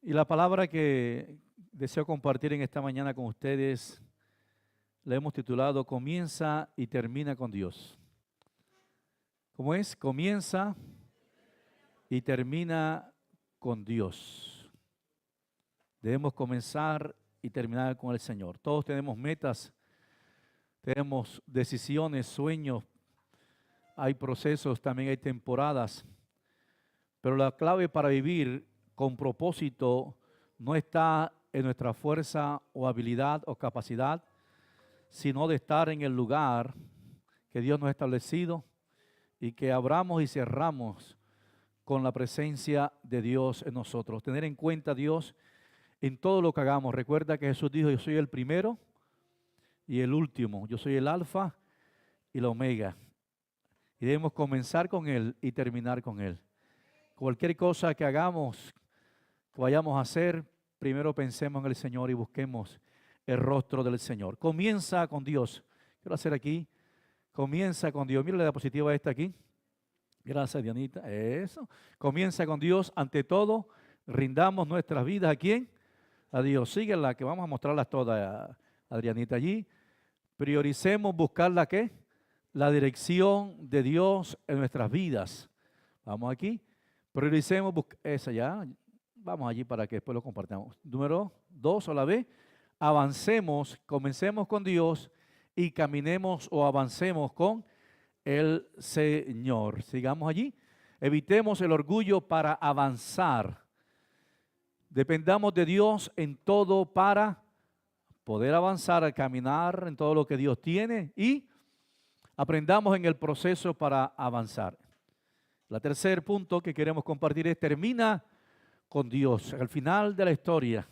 Y la palabra que deseo compartir en esta mañana con ustedes la hemos titulado Comienza y termina con Dios. ¿Cómo es? Comienza y termina con Dios. Debemos comenzar y terminar con el Señor. Todos tenemos metas, tenemos decisiones, sueños, hay procesos, también hay temporadas. Pero la clave para vivir con propósito no está en nuestra fuerza o habilidad o capacidad, sino de estar en el lugar que Dios nos ha establecido y que abramos y cerramos con la presencia de Dios en nosotros. Tener en cuenta a Dios en todo lo que hagamos. Recuerda que Jesús dijo, yo soy el primero y el último. Yo soy el alfa y la omega. Y debemos comenzar con Él y terminar con Él. Cualquier cosa que hagamos, que vayamos a hacer, primero pensemos en el Señor y busquemos el rostro del Señor. Comienza con Dios. Quiero hacer aquí. Comienza con Dios. Mira la diapositiva esta aquí. Gracias, Dianita. Eso. Comienza con Dios. Ante todo, rindamos nuestras vidas. ¿A quién? A Dios. Síguela, que vamos a mostrarlas todas, Adrianita, allí. Prioricemos buscar la ¿qué? La dirección de Dios en nuestras vidas. Vamos aquí. Prioricemos, esa ya. Vamos allí para que después lo compartamos. Número 2 o la B. Avancemos, comencemos con Dios y caminemos o avancemos con el Señor. Sigamos allí. Evitemos el orgullo para avanzar. Dependamos de Dios en todo para poder avanzar, caminar en todo lo que Dios tiene y aprendamos en el proceso para avanzar. El tercer punto que queremos compartir es termina con Dios. Al final de la historia,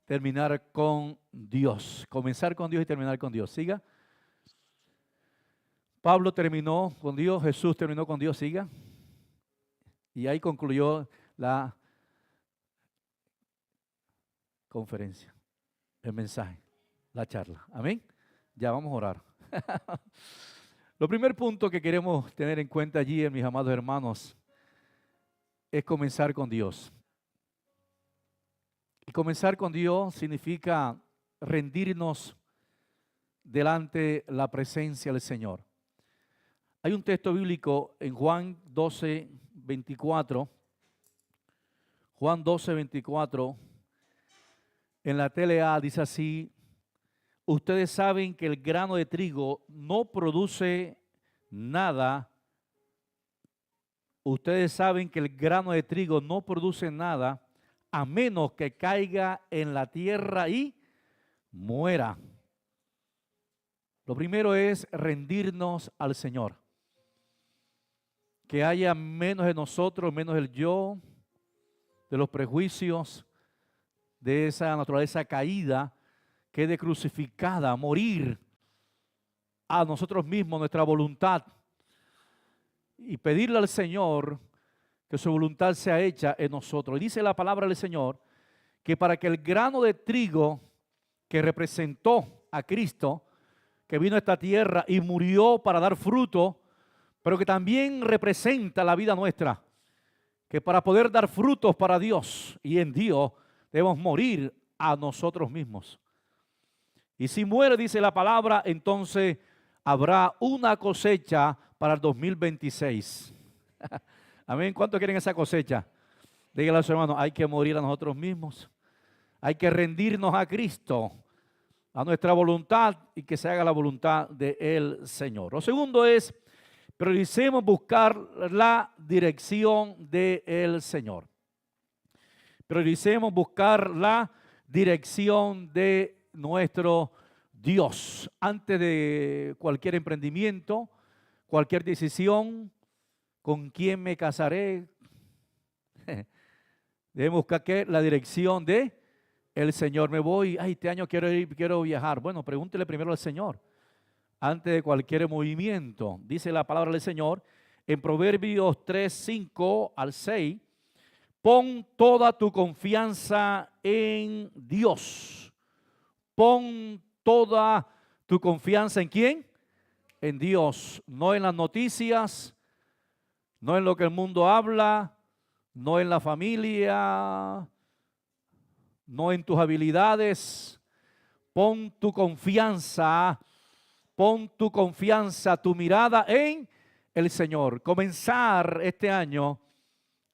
terminar con Dios. Comenzar con Dios y terminar con Dios. Siga. Pablo terminó con Dios, Jesús terminó con Dios, siga. Y ahí concluyó la conferencia, el mensaje, la charla. Amén. Ya vamos a orar. Lo primer punto que queremos tener en cuenta allí, mis amados hermanos, es comenzar con Dios. Y comenzar con Dios significa rendirnos delante de la presencia del Señor. Hay un texto bíblico en Juan 12, 24. Juan 12, 24. En la TLA dice así: ustedes saben que el grano de trigo no produce nada. Ustedes saben que el grano de trigo no produce nada a menos que caiga en la tierra y muera. Lo primero es rendirnos al Señor. Que haya menos de nosotros, menos del yo, de los prejuicios, de esa naturaleza caída, quede crucificada, morir a nosotros mismos, nuestra voluntad, y pedirle al Señor que su voluntad sea hecha en nosotros. Y dice la palabra del Señor que para que el grano de trigo que representó a Cristo, que vino a esta tierra y murió para dar fruto, pero que también representa la vida nuestra, que para poder dar frutos para Dios y en Dios debemos morir a nosotros mismos. Y si muere, dice la palabra, entonces habrá una cosecha para el 2026. Amén. ¿Cuántos quieren esa cosecha? Díganle a su hermano, hay que morir a nosotros mismos. Hay que rendirnos a Cristo, a nuestra voluntad y que se haga la voluntad del Señor. Lo segundo es, prioricemos buscar la dirección del Señor. Prioricemos buscar la dirección de nuestro Dios. Antes de cualquier emprendimiento, cualquier decisión, ¿con quién me casaré? Debemos buscar ¿qué? La dirección de el Señor. Me voy, este año quiero viajar. Bueno, pregúntele primero al Señor. Antes de cualquier movimiento, dice la palabra del Señor en Proverbios 3, 5 al 6, pon toda tu confianza en Dios. Pon toda tu confianza ¿en quién? En Dios, no en las noticias, no en lo que el mundo habla, no en la familia, no en tus habilidades. Pon tu confianza, tu mirada en el Señor. Comenzar este año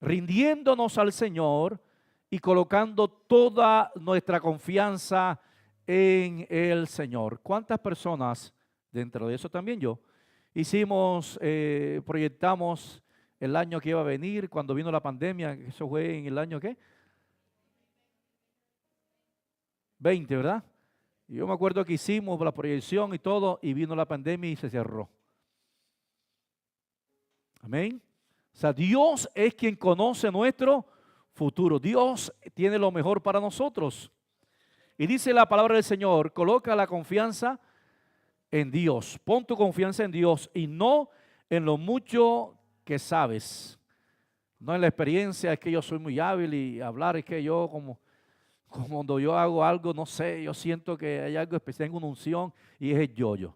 rindiéndonos al Señor y colocando toda nuestra confianza en el Señor. ¿Cuántas personas, dentro de eso también yo, proyectamos el año que iba a venir cuando vino la pandemia? Eso fue en el año ¿qué? 20, ¿verdad? Y yo me acuerdo que hicimos la proyección y todo, y vino la pandemia y se cerró. Amén. O sea, Dios es quien conoce nuestro futuro. Dios tiene lo mejor para nosotros. Y dice la palabra del Señor, coloca la confianza en Dios. Pon tu confianza en Dios y no en lo mucho que sabes. No en la experiencia, es que yo soy muy hábil y hablar es que yo como cuando yo hago algo, no sé, yo siento que hay algo especial, en una unción y es el yo-yo.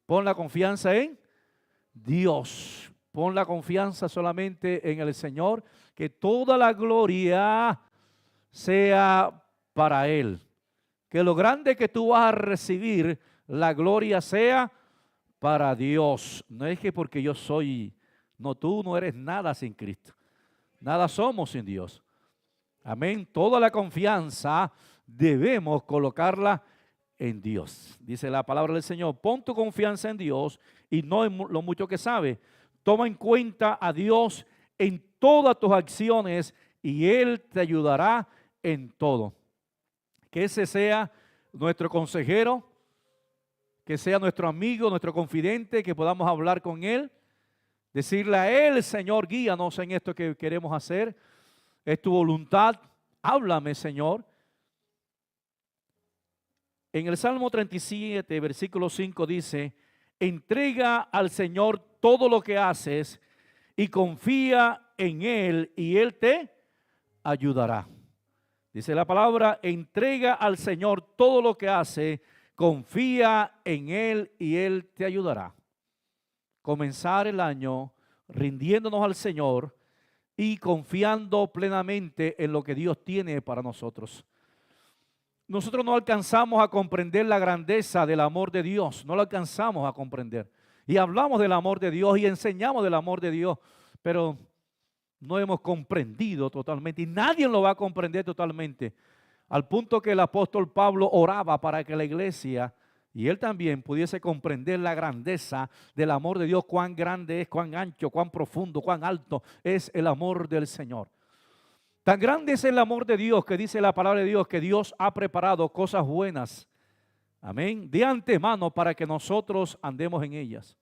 Pon la confianza en Dios. Pon la confianza solamente en el Señor, que toda la gloria sea para Él. Que lo grande que tú vas a recibir, la gloria sea para Dios. No es que porque yo soy, no, tú no eres nada sin Cristo. Nada somos sin Dios. Amén. Toda la confianza debemos colocarla en Dios. Dice la palabra del Señor, pon tu confianza en Dios y no en lo mucho que sabes. Toma en cuenta a Dios en todas tus acciones y Él te ayudará en todo. Que ese sea nuestro consejero, que sea nuestro amigo, nuestro confidente, que podamos hablar con Él, decirle a Él, Señor, guíanos en esto que queremos hacer. Es tu voluntad, háblame, Señor. En el Salmo 37, versículo 5 dice, entrega al Señor todo lo que haces y confía en Él y Él te ayudará. Dice la palabra, entrega al Señor todo lo que hace, confía en Él y Él te ayudará. Comenzar el año rindiéndonos al Señor y confiando plenamente en lo que Dios tiene para nosotros. Nosotros no alcanzamos a comprender la grandeza del amor de Dios, no lo alcanzamos a comprender. Y hablamos del amor de Dios y enseñamos del amor de Dios, pero no hemos comprendido totalmente y nadie lo va a comprender totalmente. Al punto que el apóstol Pablo oraba para que la iglesia y él también pudiese comprender la grandeza del amor de Dios, cuán grande es, cuán ancho, cuán profundo, cuán alto es el amor del Señor. Tan grande es el amor de Dios que dice la palabra de Dios que Dios ha preparado cosas buenas, amén, de antemano para que nosotros andemos en ellas.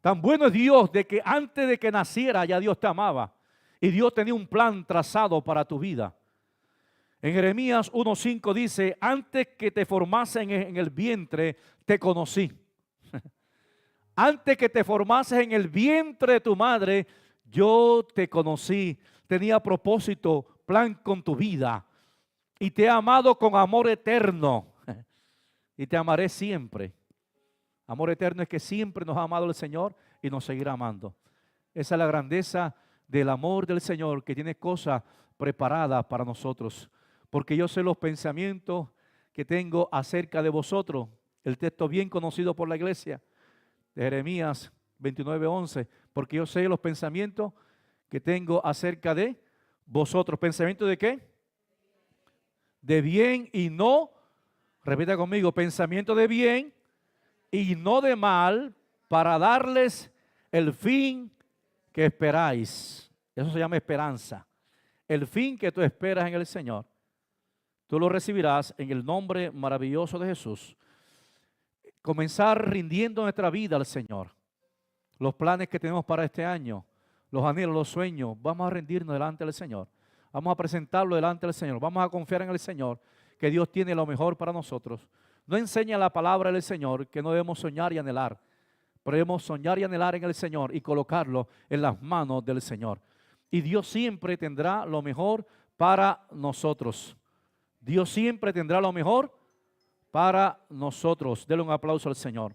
Tan bueno es Dios de que antes de que naciera ya Dios te amaba y Dios tenía un plan trazado para tu vida. En Jeremías 1:5 dice, antes que te formasen en el vientre, te conocí. Antes que te formases en el vientre de tu madre, yo te conocí. Tenía propósito, plan con tu vida. Y te he amado con amor eterno. Y te amaré siempre. Amor eterno es que siempre nos ha amado el Señor y nos seguirá amando. Esa es la grandeza del amor del Señor, que tiene cosas preparadas para nosotros. Porque yo sé los pensamientos que tengo acerca de vosotros. El texto bien conocido por la iglesia de Jeremías 29:11. Porque yo sé los pensamientos que tengo acerca de vosotros. ¿Pensamientos de qué? De bien y no, repita conmigo, pensamiento de bien y no de mal, para darles el fin que esperáis. Eso se llama esperanza. El fin que tú esperas en el Señor, tú lo recibirás en el nombre maravilloso de Jesús. Comenzar rindiendo nuestra vida al Señor. Los planes que tenemos para este año, los anhelos, los sueños, vamos a rendirnos delante del Señor. Vamos a presentarlo delante del Señor. Vamos a confiar en el Señor, que Dios tiene lo mejor para nosotros. No enseña la palabra del Señor que no debemos soñar y anhelar, pero debemos soñar y anhelar en el Señor y colocarlo en las manos del Señor. Y Dios siempre tendrá lo mejor para nosotros. Dios siempre tendrá lo mejor para nosotros. Denle un aplauso al Señor.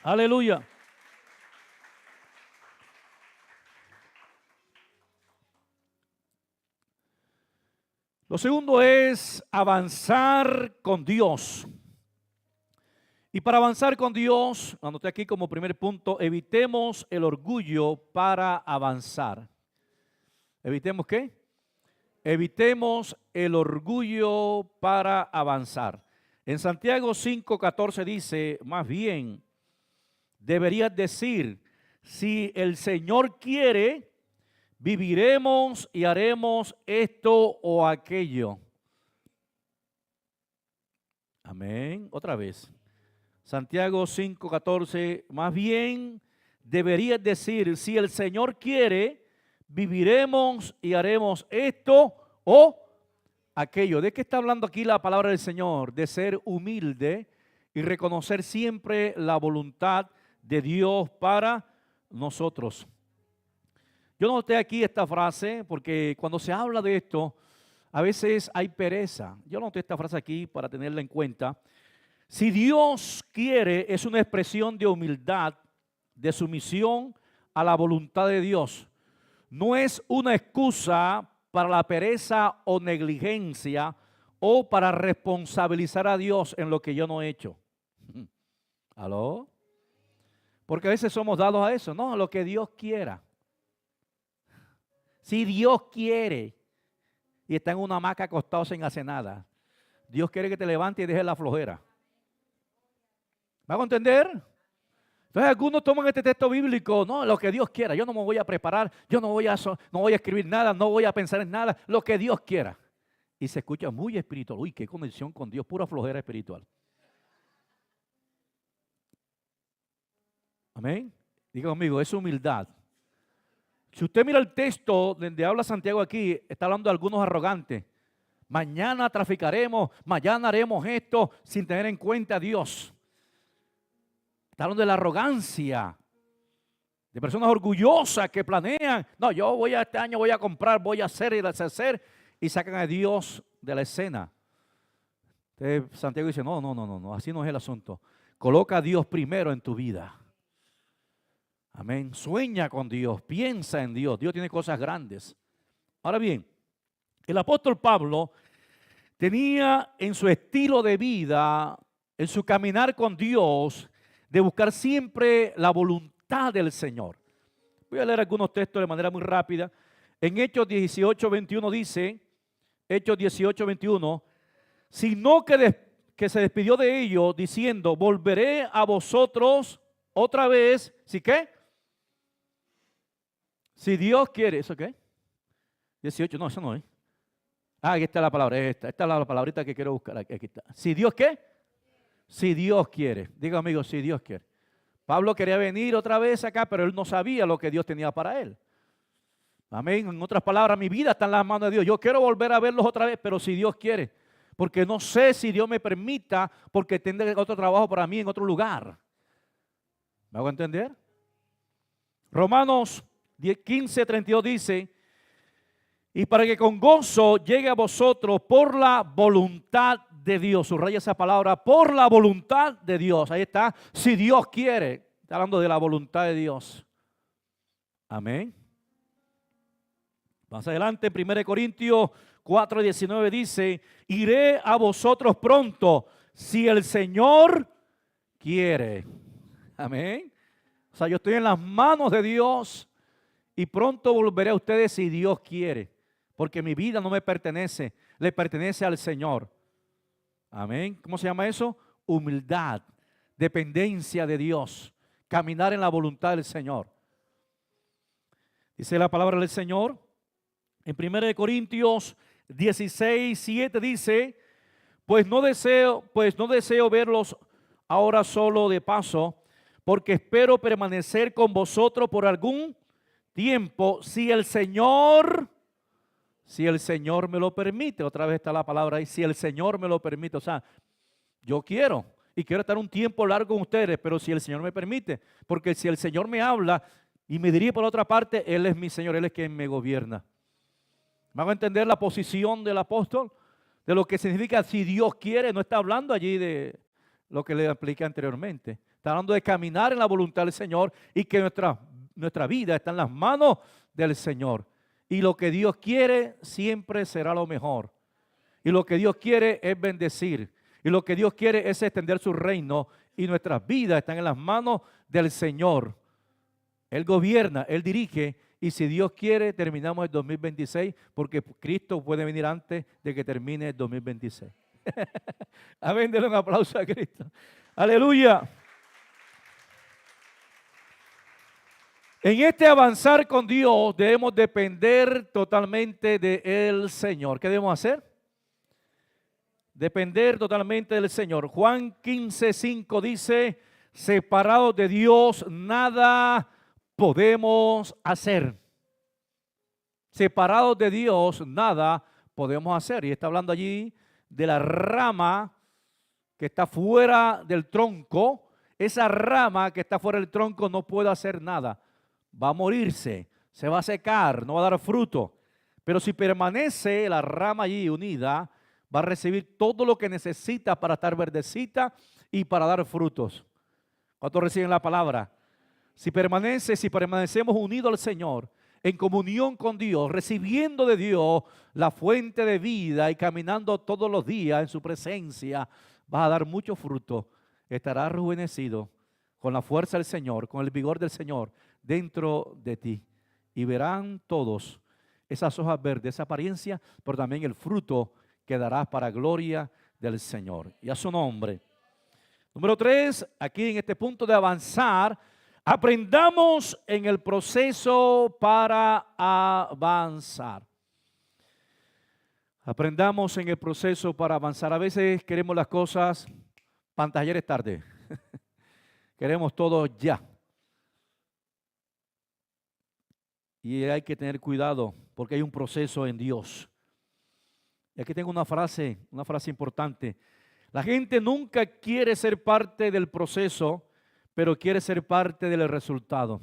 Aleluya. Lo segundo es avanzar con Dios. Y para avanzar con Dios, anoté aquí como primer punto, evitemos el orgullo para avanzar. ¿Evitemos qué? Evitemos el orgullo para avanzar. En Santiago 5:14 dice, más bien, deberías decir, si el Señor quiere, viviremos y haremos esto o aquello. Amén. Otra vez. Santiago 5:14, más bien deberías decir, si el Señor quiere, viviremos y haremos esto o aquello. ¿De qué está hablando aquí la palabra del Señor? De ser humilde y reconocer siempre la voluntad de Dios para nosotros. Yo noté aquí esta frase porque cuando se habla de esto, a veces hay pereza. Yo noté esta frase aquí para tenerla en cuenta. Si Dios quiere, es una expresión de humildad, de sumisión a la voluntad de Dios. No es una excusa para la pereza o negligencia o para responsabilizar a Dios en lo que yo no he hecho. ¿Aló? Porque a veces somos dados a eso, no, lo que Dios quiera. Si Dios quiere y está en una hamaca acostado sin hacer nada, Dios quiere que te levantes y dejes la flojera. ¿Me hago entender? Entonces algunos toman este texto bíblico, no, lo que Dios quiera, yo no me voy a preparar, yo no voy a escribir nada, no voy a pensar en nada, lo que Dios quiera. Y se escucha muy espiritual, uy, qué conexión con Dios, pura flojera espiritual. Amén. Diga conmigo, es humildad. Si usted mira el texto donde habla Santiago aquí, está hablando de algunos arrogantes. Mañana traficaremos, mañana haremos esto sin tener en cuenta a Dios. Está hablando de la arrogancia, de personas orgullosas que planean, no, este año voy a comprar, voy a hacer y deshacer, y sacan a Dios de la escena. Entonces Santiago dice, no, así no es el asunto. Coloca a Dios primero en tu vida. Amén. Sueña con Dios, piensa en Dios. Dios tiene cosas grandes. Ahora bien, el apóstol Pablo tenía en su estilo de vida, en su caminar con Dios, de buscar siempre la voluntad del Señor. Voy a leer algunos textos de manera muy rápida. En Hechos 18:21 dice, Hechos 18:21, sino que se despidió de ellos diciendo, volveré a vosotros otra vez, ¿sí qué? Si Dios quiere, ¿eso qué? 18, no, eso no es. Aquí está la palabra, esta es la palabrita que quiero buscar, aquí está. Si Dios qué? Si Dios quiere. Diga amigo, si Dios quiere. Pablo quería venir otra vez acá, pero él no sabía lo que Dios tenía para él. Amén. En otras palabras, mi vida está en las manos de Dios. Yo quiero volver a verlos otra vez, pero si Dios quiere. Porque no sé si Dios me permita, porque tendré otro trabajo para mí en otro lugar. ¿Me hago entender? Romanos 15:32 dice, y para que con gozo llegue a vosotros por la voluntad de Dios. Subraya esa palabra, por la voluntad de Dios. Ahí está, si Dios quiere. Está hablando de la voluntad de Dios. Amén. Más adelante, 1 Corintios 4:19 dice, iré a vosotros pronto, si el Señor quiere. Amén. O sea, yo estoy en las manos de Dios y pronto volveré a ustedes si Dios quiere. Porque mi vida no me pertenece, le pertenece al Señor. Amén. ¿Cómo se llama eso? Humildad, dependencia de Dios, caminar en la voluntad del Señor. Dice la palabra del Señor en 1 Corintios 16:7 dice, pues no deseo verlos ahora solo de paso, porque espero permanecer con vosotros por algún tiempo, si el Señor me lo permite. Otra vez está la palabra ahí, si el Señor me lo permite. O sea, yo quiero estar un tiempo largo con ustedes, pero si el Señor me permite, porque si el Señor me habla y me dirige por otra parte, Él es mi Señor, Él es quien me gobierna. ¿Me hago entender la posición del apóstol? De lo que significa si Dios quiere. No está hablando allí de lo que le expliqué anteriormente. Está hablando de caminar en la voluntad del Señor y que nuestra vida está en las manos del Señor. Y lo que Dios quiere siempre será lo mejor. Y lo que Dios quiere es bendecir. Y lo que Dios quiere es extender su reino. Y nuestras vidas están en las manos del Señor. Él gobierna, Él dirige. Y si Dios quiere, terminamos el 2026, porque Cristo puede venir antes de que termine el 2026. Amén, denle un aplauso a Cristo. Aleluya. En este avanzar con Dios debemos depender totalmente del Señor. ¿Qué debemos hacer? Depender totalmente del Señor. Juan 15:5 dice, separados de Dios nada podemos hacer. Separados de Dios nada podemos hacer. Y está hablando allí de la rama que está fuera del tronco. Esa rama que está fuera del tronco no puede hacer nada. Va a morirse, se va a secar, no va a dar fruto. Pero si permanece la rama allí unida, va a recibir todo lo que necesita para estar verdecita y para dar frutos. ¿Cuántos reciben la palabra? Si permanecemos unidos al Señor, en comunión con Dios, recibiendo de Dios la fuente de vida y caminando todos los días en su presencia, vas a dar mucho fruto. Estarás rejuvenecido con la fuerza del Señor, con el vigor del Señor dentro de ti. Y verán todos esas hojas verdes, esa apariencia, pero también el fruto que darás para gloria del Señor. Y a su nombre. Número 3, aquí en este punto de avanzar, aprendamos en el proceso para avanzar. Aprendamos en el proceso para avanzar. A veces queremos las cosas para ayer es tarde. Queremos todo ya. Y hay que tener cuidado porque hay un proceso en Dios. Y aquí tengo una frase importante. La gente nunca quiere ser parte del proceso, pero quiere ser parte del resultado.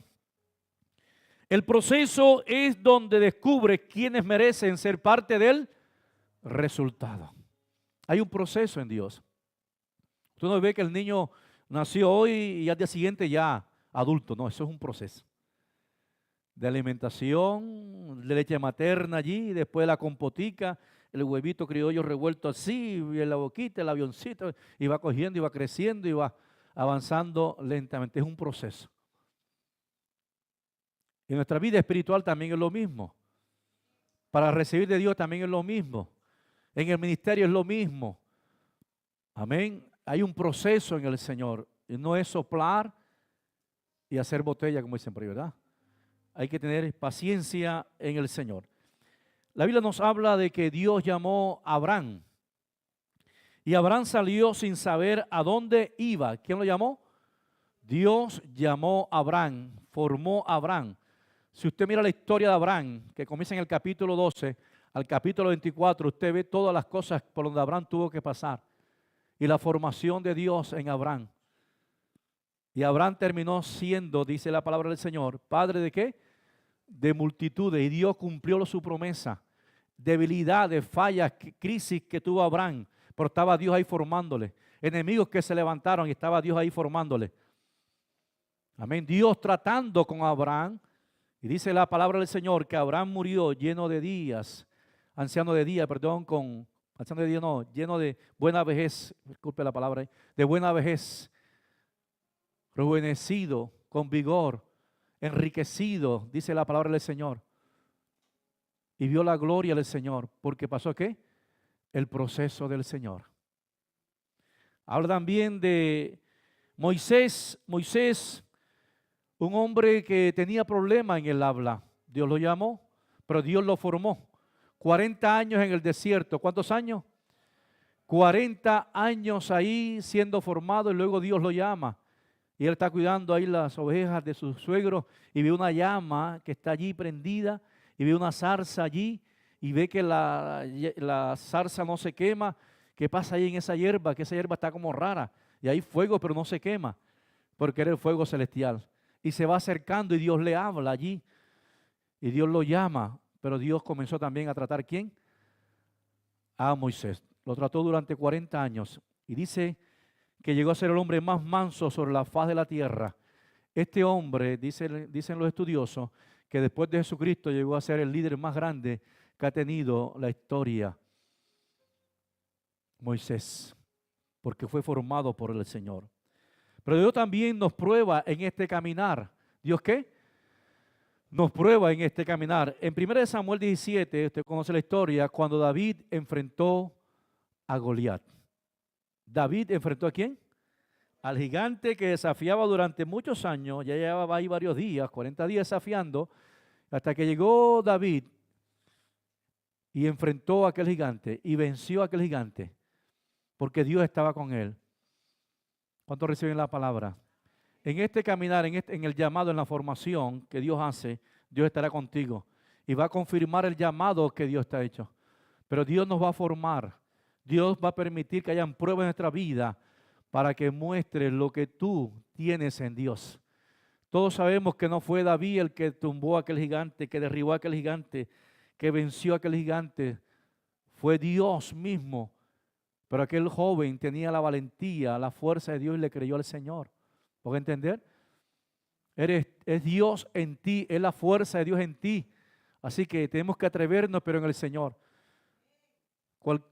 El proceso es donde descubre quiénes merecen ser parte del resultado. Hay un proceso en Dios. Tú no ves que el niño nació hoy y al día siguiente ya adulto. No, eso es un proceso. De alimentación, de leche materna allí, después la compotica, el huevito criollo revuelto así, en la boquita, el avioncito, y va cogiendo, y va creciendo, y va avanzando lentamente. Es un proceso. En nuestra vida espiritual también es lo mismo. Para recibir de Dios también es lo mismo. En el ministerio es lo mismo. Amén. Hay un proceso en el Señor. Y no es soplar y hacer botella, como dicen por ahí, ¿verdad? Hay que tener paciencia en el Señor. La Biblia nos habla de que Dios llamó a Abraham. Y Abraham salió sin saber a dónde iba. ¿Quién lo llamó? Dios llamó a Abraham, formó a Abraham. Si usted mira la historia de Abraham, que comienza en el capítulo 12 al capítulo 24, usted ve todas las cosas por donde Abraham tuvo que pasar. Y la formación de Dios en Abraham. Y Abraham terminó siendo, dice la palabra del Señor, ¿padre de qué? De multitudes. Y Dios cumplió su promesa. Debilidades, fallas, crisis que tuvo Abraham, pero estaba Dios ahí formándole. Enemigos que se levantaron y estaba Dios ahí formándole. Amén. Dios tratando con Abraham. Y dice la palabra del Señor que Abraham murió lleno de días, anciano de día, perdón, anciano de día no, lleno de buena vejez, disculpe la palabra, de buena vejez, rejuvenecido, con vigor, enriquecido, dice la palabra del Señor. Y vio la gloria del Señor, porque pasó ¿qué? El proceso del Señor. Habla también de Moisés, un hombre que tenía problemas en el habla. Dios lo llamó, pero Dios lo formó. 40 años en el desierto. ¿Cuántos años? 40 años ahí siendo formado y luego Dios lo llama. Y él está cuidando ahí las ovejas de su suegro y ve una llama que está allí prendida y ve una zarza allí y ve que la zarza no se quema. ¿Qué pasa ahí en esa hierba? Que esa hierba está como rara y hay fuego pero no se quema porque era el fuego celestial. Y se va acercando y Dios le habla allí. Y Dios lo llama. Pero Dios comenzó también a tratar ¿quién? A Moisés. Lo trató durante 40 años. Y dice que llegó a ser el hombre más manso sobre la faz de la tierra. Este hombre, dicen los estudiosos, que después de Jesucristo llegó a ser el líder más grande que ha tenido la historia. Moisés, porque fue formado por el Señor. Pero Dios también nos prueba en este caminar. ¿Dios qué? Nos prueba en este caminar. En 1 Samuel 17, usted conoce la historia, cuando David enfrentó a Goliat. David enfrentó ¿a quién? Al gigante que desafiaba durante muchos años. Ya llevaba ahí varios días, 40 días desafiando, hasta que llegó David y enfrentó a aquel gigante y venció a aquel gigante, porque Dios estaba con él. ¿Cuántos reciben la palabra? En este caminar, en el llamado, en la formación que Dios hace, Dios estará contigo y va a confirmar el llamado que Dios te ha hecho. Pero Dios nos va a formar. Dios va a permitir que hayan pruebas en nuestra vida para que muestres lo que tú tienes en Dios. Todos sabemos que no fue David el que tumbó a aquel gigante, que derribó a aquel gigante, que venció a aquel gigante. Fue Dios mismo. Pero aquel joven tenía la valentía, la fuerza de Dios y le creyó al Señor. ¿Puedo entender? Es Dios en ti, es la fuerza de Dios en ti. Así que tenemos que atrevernos, pero en el Señor.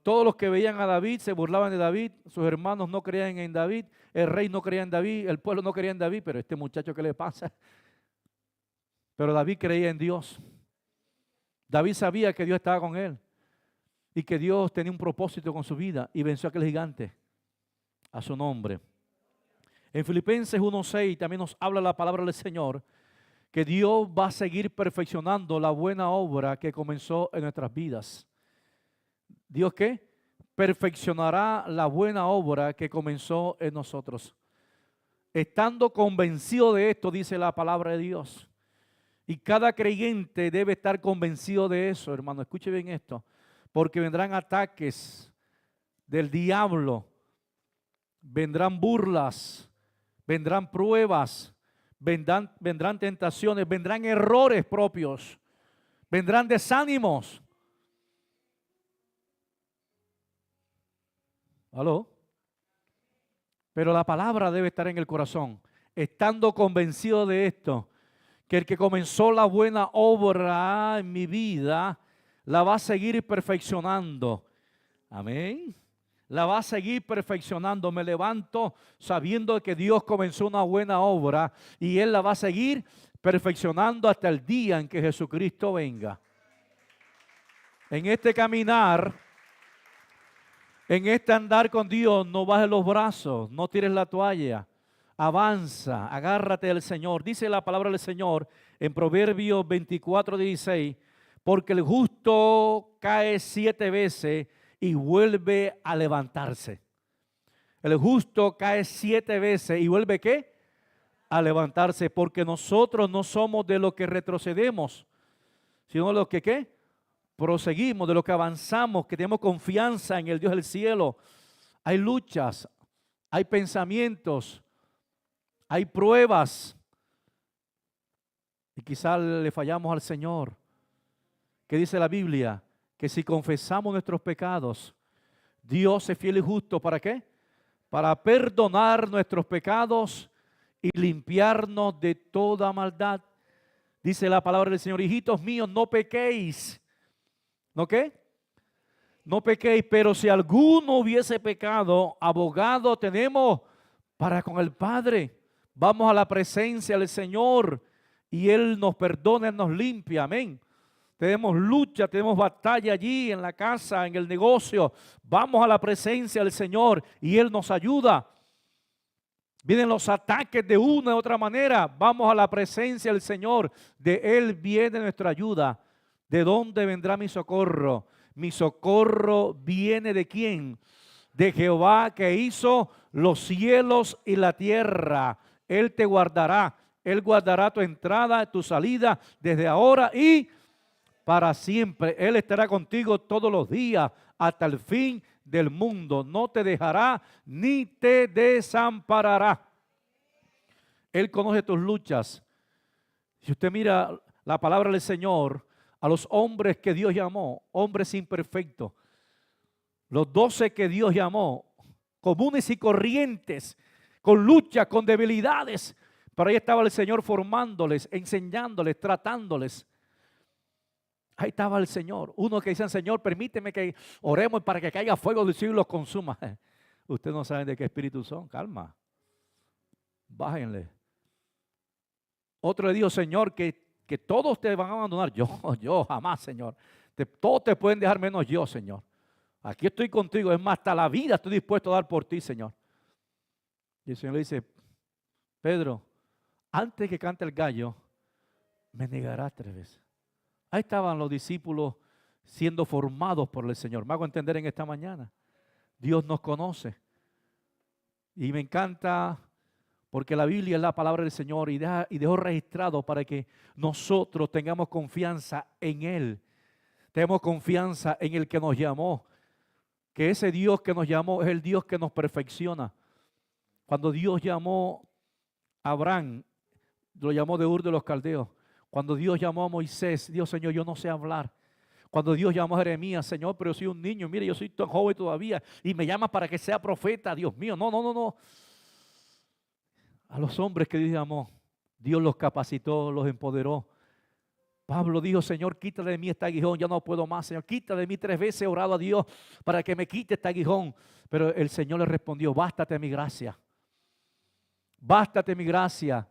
Todos los que veían a David se burlaban de David, sus hermanos no creían en David, el rey no creía en David, el pueblo no creía en David, pero este muchacho, ¿qué le pasa? Pero David creía en Dios. David sabía que Dios estaba con él y que Dios tenía un propósito con su vida y venció a aquel gigante a su nombre. En Filipenses 1:6 también nos habla la palabra del Señor, que Dios va a seguir perfeccionando la buena obra que comenzó en nuestras vidas. ¿Dios qué? Perfeccionará la buena obra que comenzó en nosotros. Estando convencido de esto, dice la palabra de Dios. Y cada creyente debe estar convencido de eso, hermano. Escuche bien esto. Porque vendrán ataques del diablo, vendrán burlas, vendrán pruebas, vendrán tentaciones, vendrán errores propios, vendrán desánimos. ¿Aló? Pero la palabra debe estar en el corazón, estando convencido de esto, que el que comenzó la buena obra en mi vida, la va a seguir perfeccionando. Amén. La va a seguir perfeccionando. Me levanto sabiendo que Dios comenzó una buena obra y Él la va a seguir perfeccionando hasta el día en que Jesucristo venga. En este caminar, en este andar con Dios, no bajes los brazos, no tires la toalla. Avanza, agárrate del Señor. Dice la palabra del Señor en Proverbios 24:16, porque el justo cae 7 veces y vuelve a levantarse. El justo cae 7 veces y vuelve ¿qué? A levantarse, porque nosotros no somos de los que retrocedemos, sino de los que ¿qué? Proseguimos, de los que avanzamos, que tenemos confianza en el Dios del cielo. Hay luchas, hay pensamientos, hay pruebas y quizás le fallamos al Señor. ¿Qué dice la Biblia? Que si confesamos nuestros pecados, Dios es fiel y justo, ¿para qué? Para perdonar nuestros pecados y limpiarnos de toda maldad. Dice la palabra del Señor: hijitos míos, no pequéis. ¿No qué? No pequéis, pero si alguno hubiese pecado, abogado tenemos para con el Padre. Vamos a la presencia del Señor y Él nos perdona, Él nos limpia, amén. Tenemos lucha, tenemos batalla allí en la casa, en el negocio. Vamos a la presencia del Señor y Él nos ayuda. Vienen los ataques de una u otra manera. Vamos a la presencia del Señor. De Él viene nuestra ayuda. ¿De dónde vendrá mi socorro? Mi socorro viene ¿de quién? De Jehová, que hizo los cielos y la tierra. Él te guardará. Él guardará tu entrada, tu salida desde ahora y para siempre. Él estará contigo todos los días hasta el fin del mundo. No te dejará ni te desamparará. Él conoce tus luchas. Si usted mira la palabra del Señor, a los hombres que Dios llamó, hombres imperfectos, los 12 que Dios llamó, comunes y corrientes, con luchas, con debilidades, pero ahí estaba el Señor formándoles, enseñándoles, tratándoles. Ahí estaba el Señor. Uno que dicen, Señor, permíteme que oremos para que caiga fuego del cielo y los consuma. Ustedes no saben de qué espíritu son. Calma. Bájenle. Otro le dijo, Señor, que todos te van a abandonar. Yo jamás, Señor. Todos te pueden dejar menos yo, Señor. Aquí estoy contigo. Es más, hasta la vida estoy dispuesto a dar por ti, Señor. Y el Señor le dice, Pedro, antes que cante el gallo, me negarás 3 veces. Ahí estaban los discípulos siendo formados por el Señor. Me hago entender en esta mañana. Dios nos conoce. Y me encanta porque la Biblia es la palabra del Señor y dejó registrado para que nosotros tengamos confianza en Él. Tenemos confianza en el que nos llamó. Que ese Dios que nos llamó es el Dios que nos perfecciona. Cuando Dios llamó a Abraham, lo llamó de Ur de los Caldeos. Cuando Dios llamó a Moisés, Dios, Señor, yo no sé hablar. Cuando Dios llamó a Jeremías, Señor, pero yo soy un niño, mire, yo soy tan joven todavía y me llama para que sea profeta, Dios mío. No. A los hombres que Dios llamó, Dios los capacitó, los empoderó. Pablo dijo, Señor, quítale de mí este aguijón, ya no puedo más, Señor, quítale de mí. 3 veces he orado a Dios para que me quite este aguijón. Pero el Señor le respondió, bástate mi gracia. Bástate mi gracia.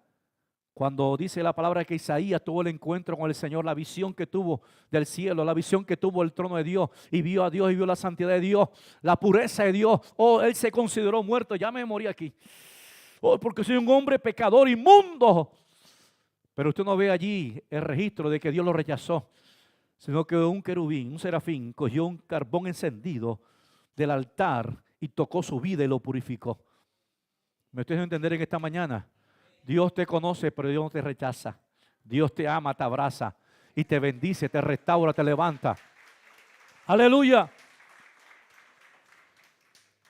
Cuando dice la palabra que Isaías tuvo el encuentro con el Señor, la visión que tuvo del cielo, la visión que tuvo del trono de Dios, y vio a Dios y vio la santidad de Dios, la pureza de Dios. Oh, él se consideró muerto, ya me morí aquí. Oh, porque soy un hombre pecador, inmundo. Pero usted no ve allí el registro de que Dios lo rechazó, sino que un querubín, un serafín, cogió un carbón encendido del altar y tocó su vida y lo purificó. ¿Me estoy haciendo entender en esta mañana? Dios te conoce, pero Dios no te rechaza. Dios te ama, te abraza y te bendice, te restaura, te levanta. ¡Aleluya!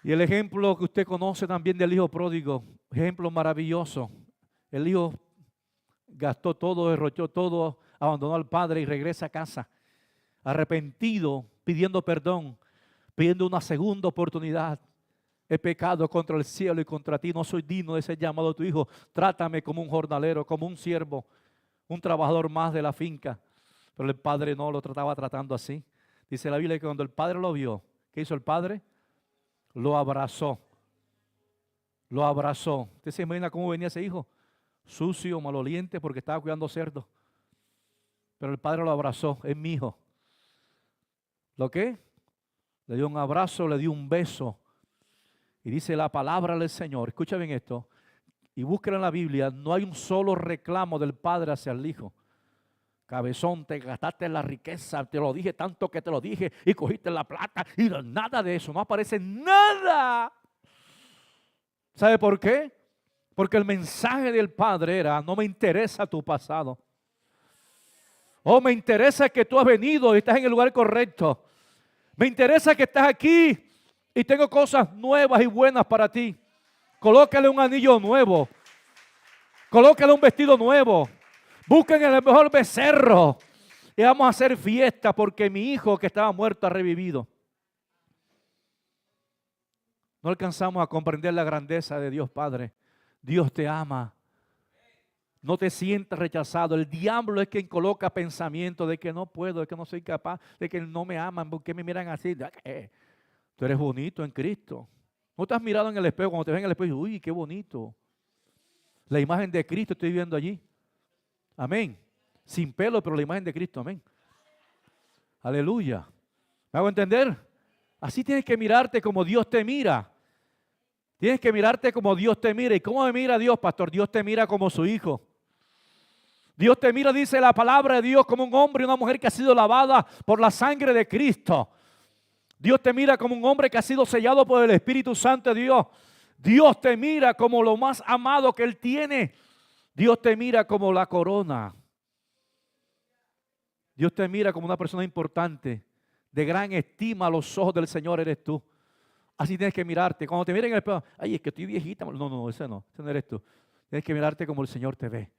Y el ejemplo que usted conoce también del hijo pródigo, ejemplo maravilloso. El hijo gastó todo, derrochó todo, abandonó al padre y regresa a casa, arrepentido, pidiendo perdón, pidiendo una segunda oportunidad. He pecado contra el cielo y contra ti, no soy digno de ser llamado tu hijo. Trátame como un jornalero, como un siervo, un trabajador más de la finca. Pero el padre no lo tratando así. Dice la Biblia que cuando el padre lo vio, ¿qué hizo el padre? Lo abrazó. Lo abrazó. ¿Usted se imagina cómo venía ese hijo? Sucio, maloliente, porque estaba cuidando cerdos. Pero el padre lo abrazó. Es mi hijo. ¿Lo qué? Le dio un abrazo, le dio un beso. Y dice la palabra del Señor, escucha bien esto, y búsquelo en la Biblia, no hay un solo reclamo del padre hacia el hijo. Cabezón, te gastaste la riqueza, te lo dije tanto que te lo dije, y cogiste la plata, y nada de eso, no aparece nada. ¿Sabe por qué? Porque el mensaje del padre era, no me interesa tu pasado. Oh, me interesa que tú has venido y estás en el lugar correcto. Me interesa que estás aquí y tengo cosas nuevas y buenas para ti. Colócale un anillo nuevo. Colócale un vestido nuevo. Busquen el mejor becerro. Y vamos a hacer fiesta porque mi hijo que estaba muerto ha revivido. No alcanzamos a comprender la grandeza de Dios Padre. Dios te ama. No te sientas rechazado. El diablo es quien coloca pensamiento de que no puedo, de que no soy capaz, de que no me aman, porque me miran así. Tú eres bonito en Cristo. ¿No te has mirado en el espejo? Cuando te ven en el espejo, uy, qué bonito. La imagen de Cristo estoy viendo allí. Amén. Sin pelo, pero la imagen de Cristo. Amén. Aleluya. ¿Me hago entender? Así tienes que mirarte como Dios te mira. Tienes que mirarte como Dios te mira. ¿Y cómo me mira Dios, pastor? Dios te mira como su hijo. Dios te mira, dice la palabra de Dios, como un hombre y una mujer que ha sido lavada por la sangre de Cristo. Dios te mira como un hombre que ha sido sellado por el Espíritu Santo de Dios. Dios te mira como lo más amado que Él tiene. Dios te mira como la corona. Dios te mira como una persona importante, de gran estima a los ojos del Señor eres tú. Así tienes que mirarte. Cuando te miren en el espejo, ay, es que estoy viejita. No, ese no eres tú. Tienes que mirarte como el Señor te ve.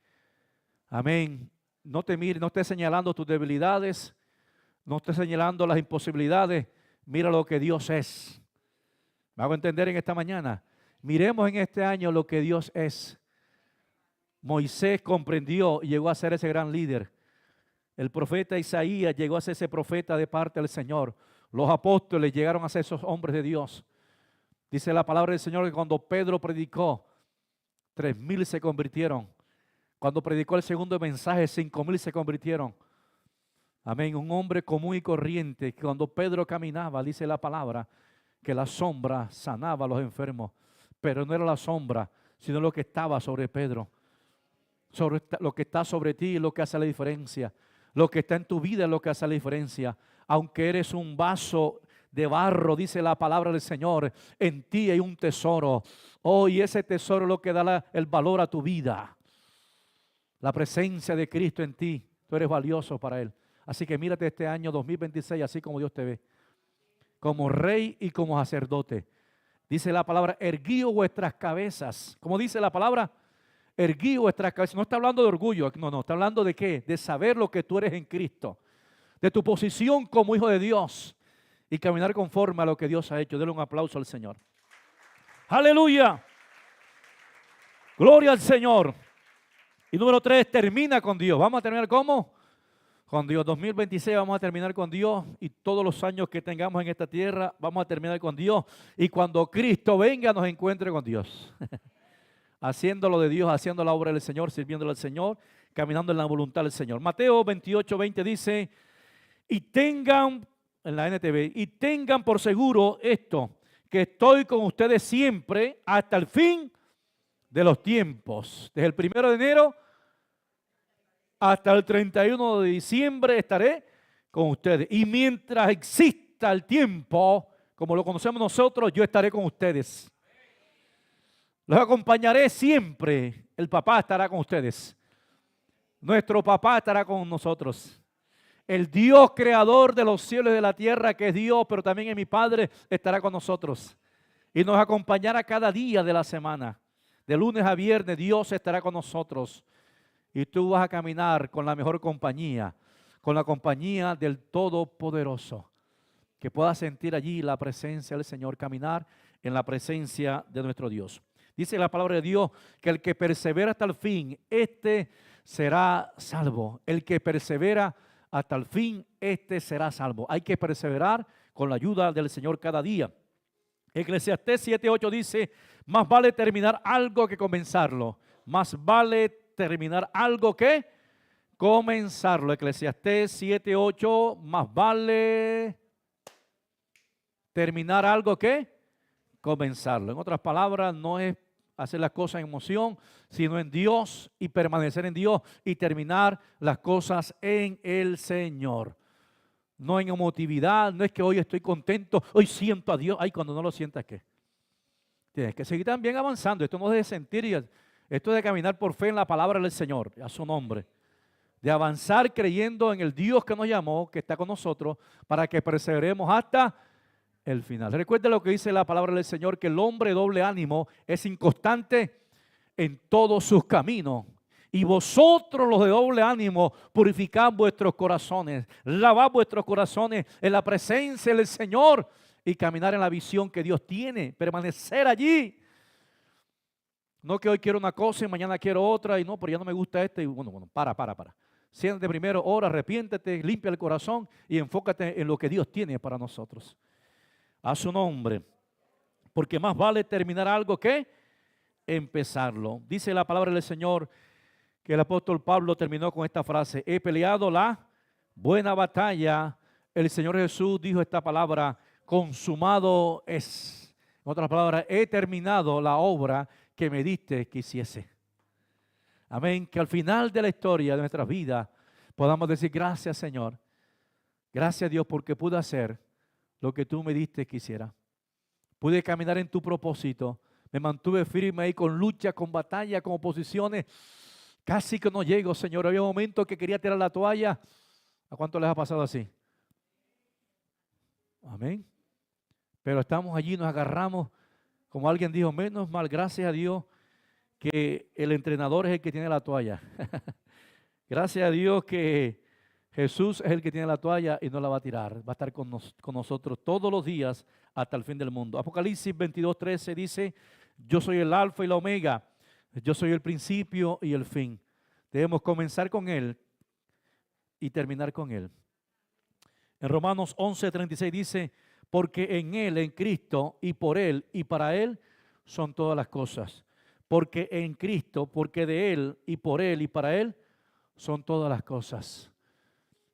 Amén. No te mires, no estés señalando tus debilidades, no estés señalando las imposibilidades. Mira lo que Dios es. ¿Me hago entender en esta mañana? Miremos en este año lo que Dios es. Moisés comprendió y llegó a ser ese gran líder. El profeta Isaías llegó a ser ese profeta de parte del Señor. Los apóstoles llegaron a ser esos hombres de Dios. Dice la palabra del Señor que cuando Pedro predicó, 3,000 se convirtieron. Cuando predicó el segundo mensaje, 5,000 se convirtieron. Amén. Un hombre común y corriente, que cuando Pedro caminaba, dice la palabra, que la sombra sanaba a los enfermos. Pero no era la sombra, sino lo que estaba sobre Pedro. Lo que está sobre ti es lo que hace la diferencia. Lo que está en tu vida es lo que hace la diferencia. Aunque eres un vaso de barro, dice la palabra del Señor, en ti hay un tesoro. Oh, y ese tesoro es lo que da el valor a tu vida. La presencia de Cristo en ti. Tú eres valioso para Él. Así que mírate este año 2026 así como Dios te ve. Como rey y como sacerdote. Dice la palabra, erguíos vuestras cabezas. ¿Cómo dice la palabra? Erguíos vuestras cabezas. No está hablando de orgullo. No. Está hablando de qué? De saber lo que tú eres en Cristo. De tu posición como hijo de Dios. Y caminar conforme a lo que Dios ha hecho. Denle un aplauso al Señor. ¡Aleluya! Gloria al Señor. Y número 3, termina con Dios. ¿Vamos a terminar cómo? Con Dios. 2026 vamos a terminar con Dios. Y todos los años que tengamos en esta tierra vamos a terminar con Dios. Y cuando Cristo venga nos encuentre con Dios. Haciendo lo de Dios, haciendo la obra del Señor, sirviéndole al Señor, caminando en la voluntad del Señor. Mateo 28:20 dice, y tengan, en la NTV, y tengan por seguro esto, que estoy con ustedes siempre hasta el fin de los tiempos. Desde el 1 de enero hasta el 31 de diciembre estaré con ustedes. Y mientras exista el tiempo, como lo conocemos nosotros, yo estaré con ustedes. Los acompañaré siempre. El papá estará con ustedes. Nuestro papá estará con nosotros. El Dios creador de los cielos y de la tierra, que es Dios, pero también es mi Padre, estará con nosotros. Y nos acompañará cada día de la semana. De lunes a viernes, Dios estará con nosotros. Y tú vas a caminar con la mejor compañía, con la compañía del Todopoderoso. Que puedas sentir allí la presencia del Señor, caminar en la presencia de nuestro Dios. Dice la palabra de Dios que el que persevera hasta el fin, este será salvo. El que persevera hasta el fin, este será salvo. Hay que perseverar con la ayuda del Señor cada día. Eclesiastés 7:8 dice, más vale terminar algo que comenzarlo. Más vale terminar algo que comenzarlo. Eclesiastés 7:8, más vale terminar algo que comenzarlo. En otras palabras, no es hacer las cosas en emoción, sino en Dios y permanecer en Dios y terminar las cosas en el Señor. No en emotividad, no es que hoy estoy contento, hoy siento a Dios. Ay, cuando no lo sientas, ¿qué? Tienes que seguir también avanzando. Esto no es de sentir, esto es de caminar por fe en la palabra del Señor, a su nombre. De avanzar creyendo en el Dios que nos llamó, que está con nosotros, para que perseveremos hasta el final. Recuerda lo que dice la palabra del Señor, que el hombre de doble ánimo es inconstante en todos sus caminos. Y vosotros los de doble ánimo, purificad vuestros corazones, lavad vuestros corazones en la presencia del Señor y caminar en la visión que Dios tiene, permanecer allí. No que hoy quiero una cosa y mañana quiero otra y no, pero ya no me gusta esta y bueno, para. Siéntate primero, ora, arrepiéntete, limpia el corazón y enfócate en lo que Dios tiene para nosotros. A su nombre, porque más vale terminar algo que empezarlo. Dice la palabra del Señor que el apóstol Pablo terminó con esta frase, he peleado la buena batalla. El Señor Jesús dijo esta palabra, consumado es. En otras palabras, he terminado la obra que me diste que hiciese. Amén, que al final de la historia de nuestras vidas podamos decir gracias Señor, gracias Dios porque pude hacer lo que tú me diste que hiciera. Pude caminar en tu propósito, me mantuve firme ahí con lucha, con batalla, con oposiciones. Casi que no llego, Señor. Había momentos que quería tirar la toalla. ¿A cuánto les ha pasado así? Amén. Pero estamos allí, nos agarramos. Como alguien dijo, menos mal, gracias a Dios, que el entrenador es el que tiene la toalla. Gracias a Dios que Jesús es el que tiene la toalla y no la va a tirar. Va a estar con nosotros todos los días hasta el fin del mundo. Apocalipsis 22:13 dice, yo soy el alfa y la omega. Yo soy el principio y el fin. Debemos comenzar con Él y terminar con Él. En Romanos 11:36 dice, porque en Él, en Cristo, y por Él, y para Él, son todas las cosas. Porque en Cristo, porque de Él, y por Él, y para Él, son todas las cosas.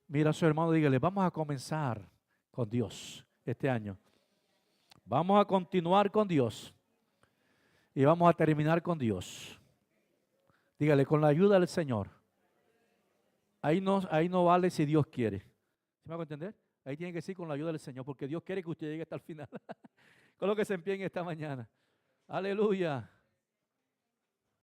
Mira a su hermano, dígale, vamos a comenzar con Dios este año. Vamos a continuar con Dios. Y vamos a terminar con Dios. Dígale, con la ayuda del Señor. Ahí no vale si Dios quiere. ¿Sí me hago entender? Ahí tiene que ser con la ayuda del Señor, porque Dios quiere que usted llegue hasta el final. Con lo que se empeñe esta mañana. Aleluya.